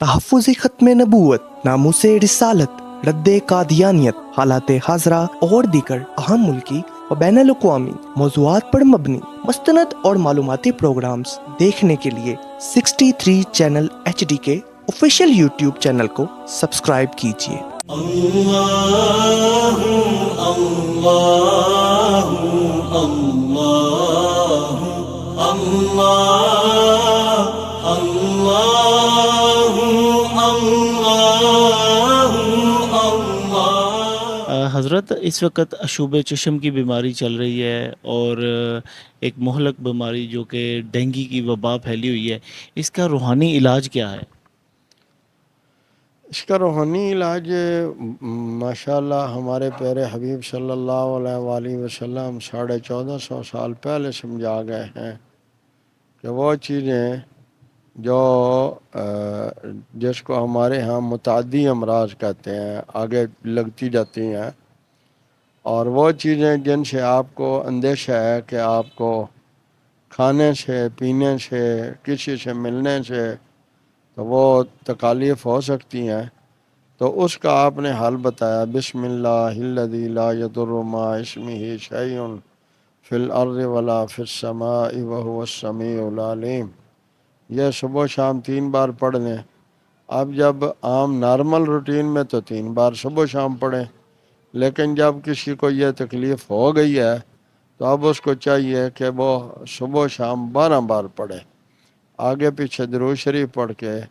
तहफ़्फ़ुज़ ख़त्म नबूवत, नामूस रिसालत, रद्द कादियानियत, हालात हाज़रा और दीगर अहम मुल्की व बैनुल अक़वामी मौज़ूआत पर मबनी मुस्तनद और मालूमाती प्रोग्राम्स देखने के लिए 63 चैनल HD के ऑफिशियल यूट्यूब चैनल को सब्सक्राइब कीजिए। अल्लाहु अल्लाहु अल्लाहु अल्लाह अल्लाहु अल्लाहु अल्लाह। हज़रत इस वक्त अशूब चश्म की बीमारी चल रही है और एक मोहलक बीमारी जो कि डेंगू की वबा फैली हुई है, इसका रूहानी इलाज क्या है? इसका रूहानी इलाज माशाल्लाह हमारे प्यारे हबीब सल्लल्लाहु अलैहि वसल्लम 1450 साल पहले समझा गए हैं कि वो चीज़ें जो जिसको हमारे यहाँ मुतादी अमराज कहते हैं, आगे लगती जाती हैं, और वो चीज़ें जिनसे आपको अंदेशा है कि आपको खाने से, पीने से, किसी से मिलने से तो वो तकालीफ हो सकती हैं, तो उसका आपने हल बताया। बिस्मिल्लाहिल्लज़ी ला यदुर्रु मा इस्मिही शैउन फिल अर्ज़ि वला फिस समाई व हुवस समीउल अलीम। ये सुबह शाम 3 बार पढ़ लें। अब जब आम नॉर्मल रूटीन में तो 3 बार सुबह शाम पढ़ें, लेकिन जब किसी को ये तकलीफ़ हो गई है तो अब उसको चाहिए कि वो सुबह शाम 12 बार पढ़े। आगे पीछे दुरूद शरीफ पढ़ के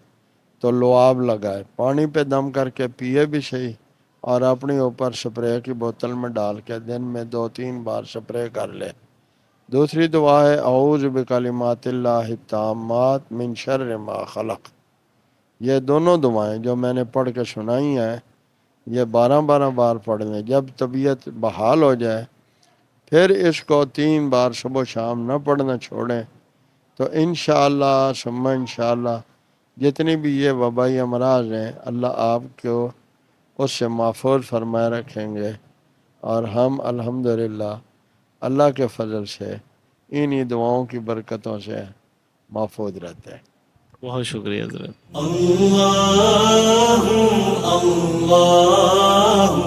तो लुआब लगाए, पानी पे दम करके पिए भी सही, और अपने ऊपर स्प्रे की बोतल में डाल के दिन में 2-3 बार स्प्रे कर ले। दूसरी दुआ है औज़ु बिकलिमातिल्लाहि ताम्मात मिन शर्रि मा खलक़। ये दोनों दुआएं जो मैंने पढ़ के सुनाई हैं, ये 12-12 बार पढ़ लें। जब तबीयत बहाल हो जाए फिर इसको 3 बार सुबह शाम न पढ़ना छोड़ें, तो इंशाअल्लाह सुम्मा इंशाअल्लाह जितनी भी ये वबाई अमराज हैं अल्लाह आपको उससे महफूज फरमाए रखेंगे, और हम अल्हम्दुलिल्लाह अल्लाह के फजल से इन्हीं दुआओं की बरकतों से महफूज रहते हैं। बहुत शुक्रिया हज़रत। अल्लाहु अल्लाहु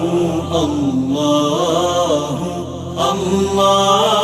अल्लाहु अल्लाह।